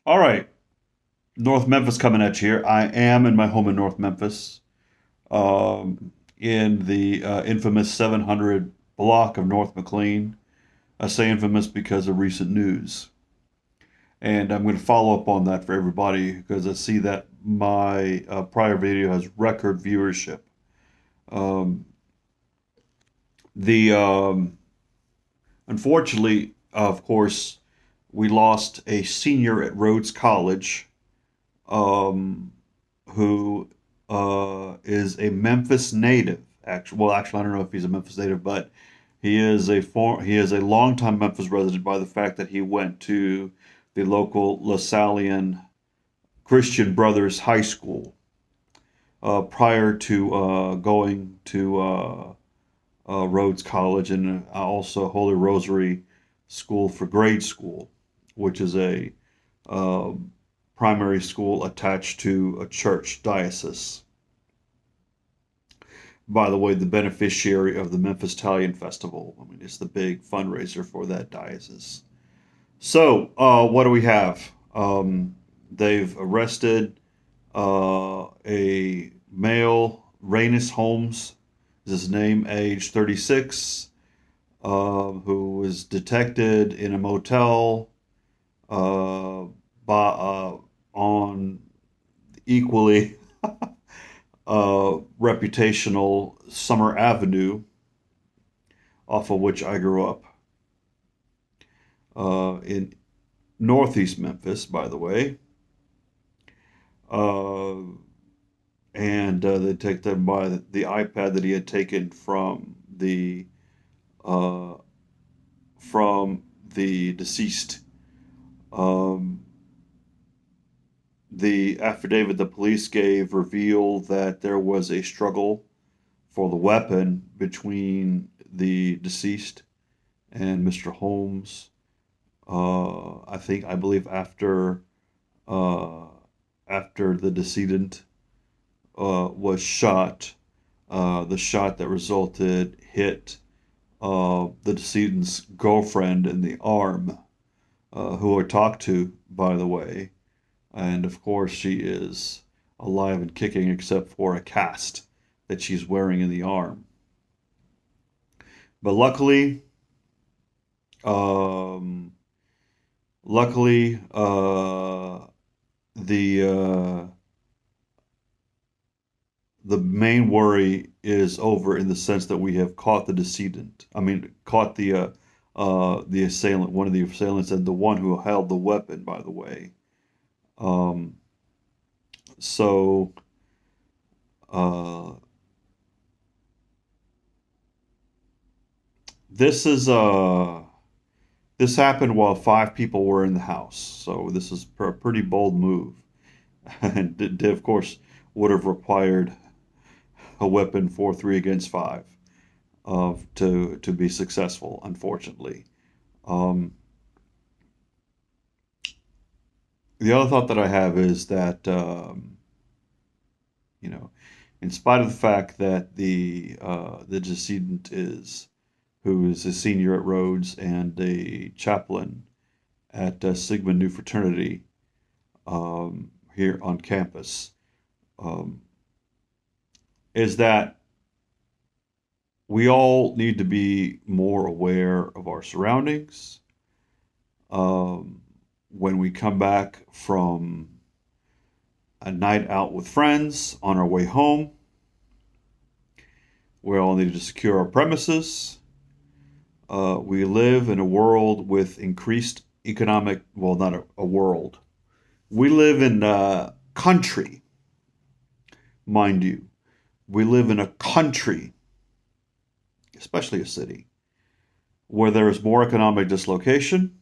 All right, North Memphis coming at you here. I am in my home in North Memphis, in the infamous 700 block of North McLean. I say infamous because of recent news. And I'm going to follow up on that for everybody because I see that my prior video has record viewership. Um, the Unfortunately, of course, we lost a senior at Rhodes College um, who is a Memphis native. Actually, I don't know if he's a Memphis native, but he is a longtime Memphis resident by the fact that he went to the local Lasallian Christian Brothers High School prior to going to Rhodes College and also Holy Rosary School for grade school, which is a uh, primary school attached to a church diocese. By the way, the beneficiary of the Memphis Italian Festival. I mean, it's the big fundraiser for that diocese. So, what do we have? They've arrested a male, Rainus Holmes is his name, age 36, who was detected in a motel uh, on equally reputational Summer Avenue, off of which I grew up, in Northeast Memphis, by the way. Uh, and they take them by the iPad that he had taken uh, from the deceased. Um, the affidavit the police gave revealed that there was a struggle for the weapon between the deceased and Mr. Holmes. I believe uh, after the decedent was shot, the shot that resulted hit the decedent's girlfriend in the arm, who I talked to, by the way. And of course, she is alive and kicking, except for a cast that she's wearing in the arm. But um, luckily, the uh, the main worry is over in the sense that we have caught the decedent. I mean, caught the assailant, one of the assailants, and the one who held the weapon. By the way, um, so uh, this is this happened while five people were in the house. So this is a pretty bold move, and of course would have required a weapon for three against five to be successful. Unfortunately, um, the other thought that I have is that you know, in spite of the fact that the decedent is who is a senior at Rhodes and a chaplain at Sigma Nu Fraternity here on campus, um, is that we all need to be more aware of our surroundings. Um, when we come back from a night out with friends on our way home, we all need to secure our premises. We live in a world with increased economic, well, not a world. We live in a country, mind you. We live in a country, especially a city, where there is more economic dislocation,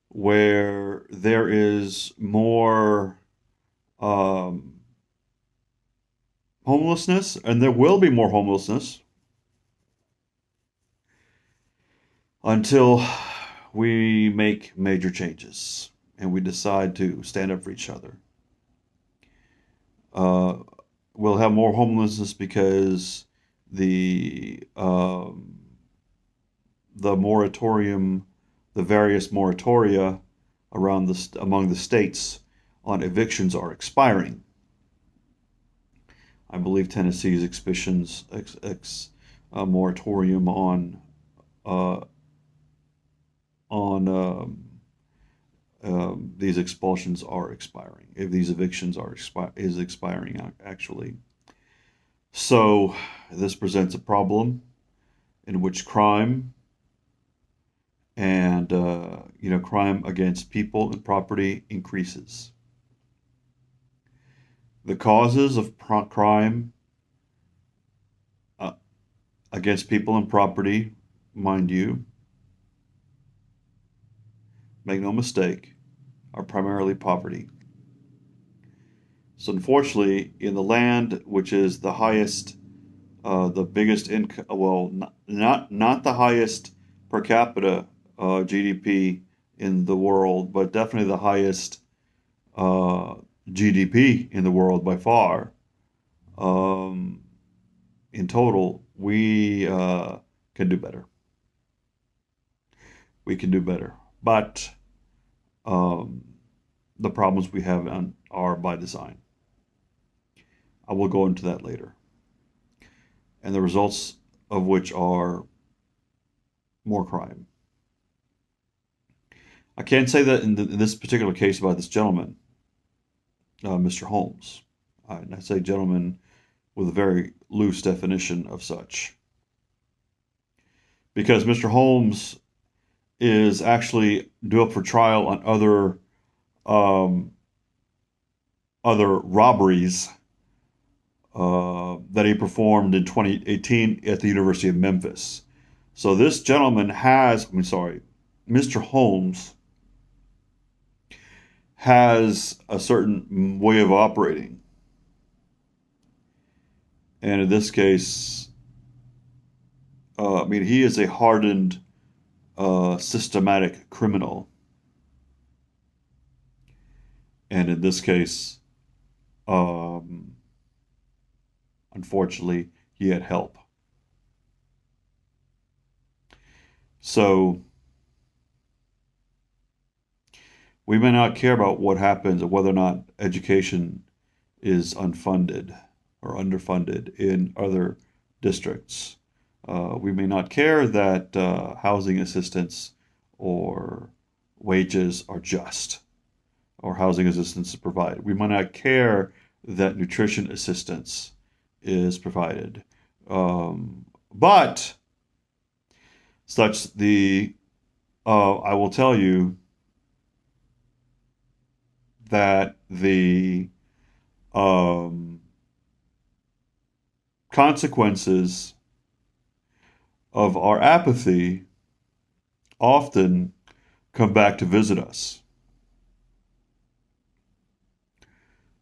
where there is more um, homelessness, and there will be more homelessness until we make major changes and we decide to stand up for each other. Uh, we'll have more homelessness because the um, the moratorium, the various moratoria among the states on evictions are expiring. I believe Tennessee's moratorium uh, on these expulsions are expiring. If these evictions is expiring actually, so this presents a problem in which crime and crime against people and property increases. The causes of crime uh, against people and property, mind you, make no mistake, are primarily poverty. So unfortunately, in the land which is the highest, the biggest income, well, not the highest per capita GDP in the world, but definitely the highest uh, GDP in the world by far. Um, in total, we can do better. We can do better, but um, the problems we have are by design. I will go into that later, and the results of which are more crime. I can't say that in this particular case about this gentleman, Mr. Holmes. And I say gentleman with a very loose definition of such. Because Mr. Holmes is actually due up for trial on um, other robberies that he performed in 2018 at the University of Memphis. So this gentleman Mr. Holmes has a certain way of operating. And in this case, he is a hardened, systematic criminal. And in this case, unfortunately, he had help. So we may not care about what happens or whether or not education is unfunded or underfunded in other districts. We may not care that housing assistance or wages are just or housing assistance is provided. We might not care that nutrition assistance is provided. But I will tell you that the consequences of our apathy often come back to visit us.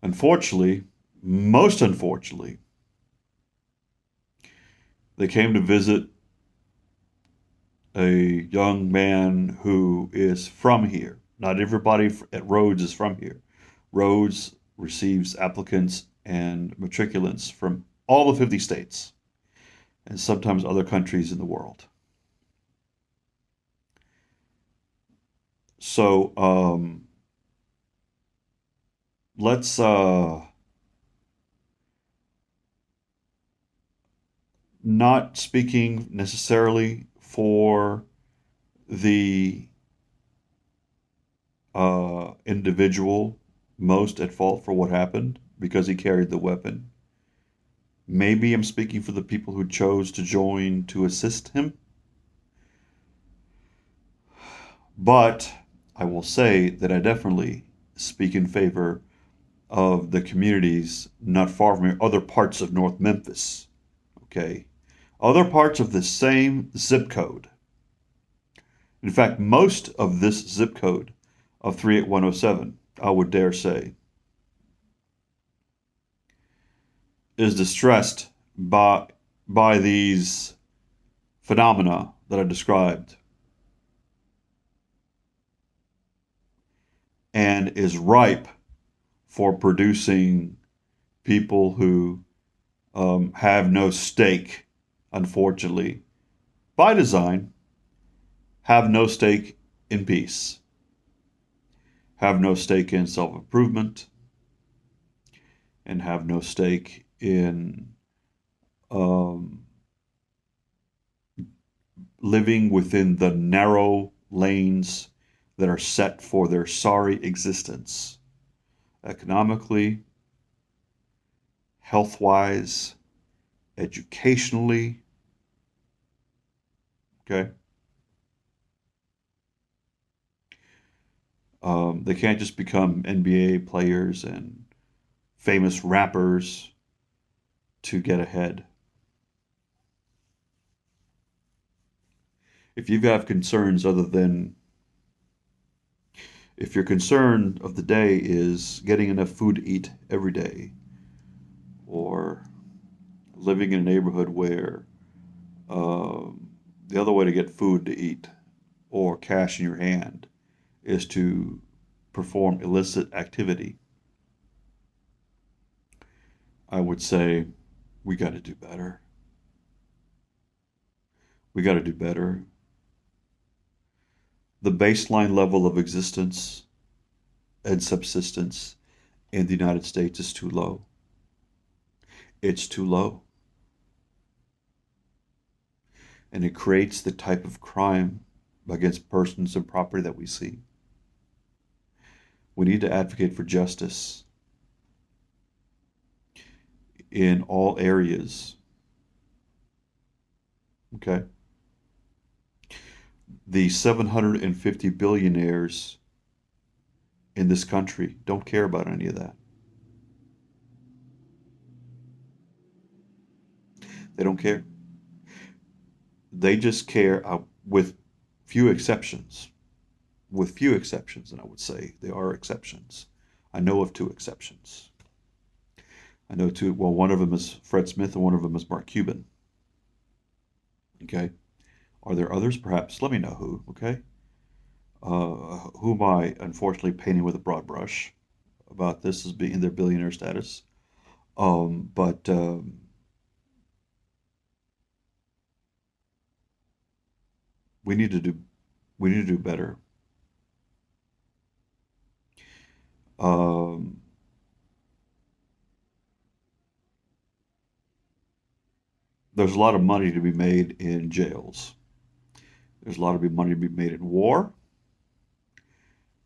Unfortunately, most unfortunately, they came to visit a young man who is from here. Not everybody at Rhodes is from here. Rhodes receives applicants and matriculants from all the 50 states and sometimes other countries in the world. So let's not speaking necessarily for the individual most at fault for what happened because he carried the weapon. Maybe I'm speaking for the people who chose to join to assist him. But I will say that I definitely speak in favor of the communities not far from here, other parts of North Memphis. Okay? Other parts of the same zip code. In fact, most of this zip code of 38107, I would dare say, is distressed by these phenomena that I described and is ripe for producing people who have no stake, unfortunately, by design, have no stake in peace. have no stake in self-improvement, and have no stake in um, living within the narrow lanes that are set for their sorry existence, economically, health-wise, educationally. Okay. They can't just become NBA players and famous rappers to get ahead. If you have concerns other than, if your concern of the day is getting enough food to eat every day, or living in a neighborhood where the other way to get food to eat or cash in your hand is to perform illicit activity, I would say we got to do better. We got to do better. The baseline level of existence and subsistence in the United States is too low. It's too low. And it creates the type of crime against persons and property that we see. We need to advocate for justice in all areas. Okay? The 750 billionaires in this country don't care about any of that. They don't care. They just care, with few exceptions. With few exceptions, and I would say there are exceptions. I know of two exceptions. I know two. Well, one of them is Fred Smith, and one of them is Mark Cuban. Okay. Are there others? Perhaps. Let me know who. Okay. Who am I unfortunately painting with a broad brush about this as being in their billionaire status? But we need to do we need to do better. Um, there's a lot of money to be made in jails. There's a lot of money to be made in war.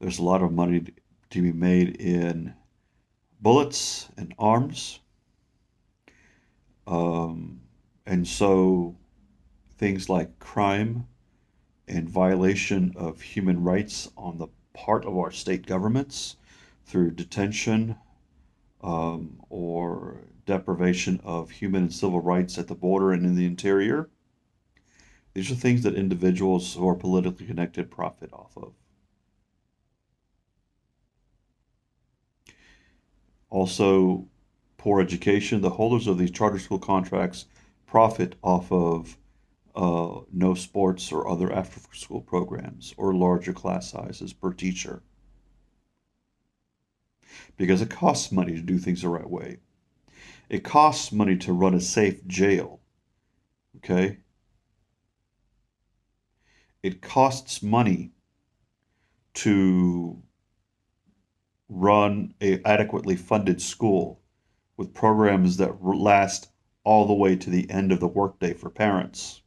There's a lot of money to be made in bullets and arms. Um, and so things like crime and violation of human rights on the part of our state governments through detention, or deprivation of human and civil rights at the border and in the interior. These are things that individuals who are politically connected profit off of. Also, poor education. The holders of these charter school contracts profit off of no sports or other after school programs or larger class sizes per teacher, because it costs money to do things the right way. It costs money to run a safe jail. Okay? It costs money to run a adequately funded school with programs that last all the way to the end of the workday for parents.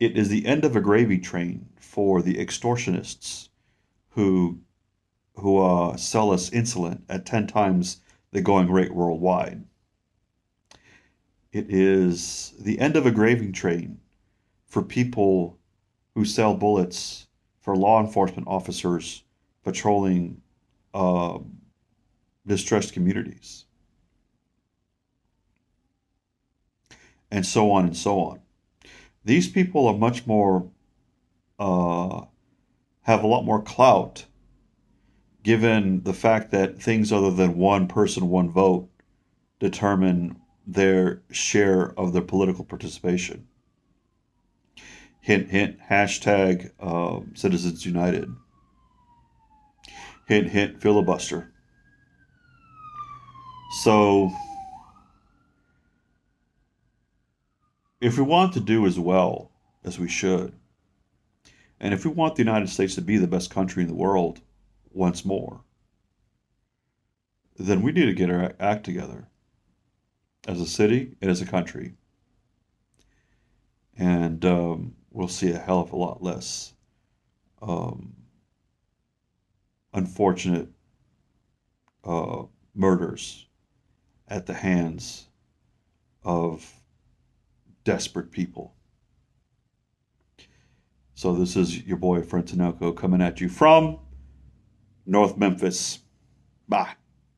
It is the end of a gravy train for the extortionists who sell us insulin at 10 times the going rate worldwide. It is the end of a gravy train for people who sell bullets for law enforcement officers patrolling uh, distressed communities, and so on and so on. These people are much more, uh, have a lot more clout, given the fact that things other than one person, one vote determine their share of their political participation. Hint, hint, hashtag Citizens United. Hint, hint, filibuster. So, if we want to do as well as we should, And if we want the United States to be the best country in the world once more, then we need to get our act together as a city and as a country. And we'll see a hell of a lot less um, unfortunate murders at the hands of desperate people. So this is your boy, Friend Tinoco, coming at you from North Memphis. Bye.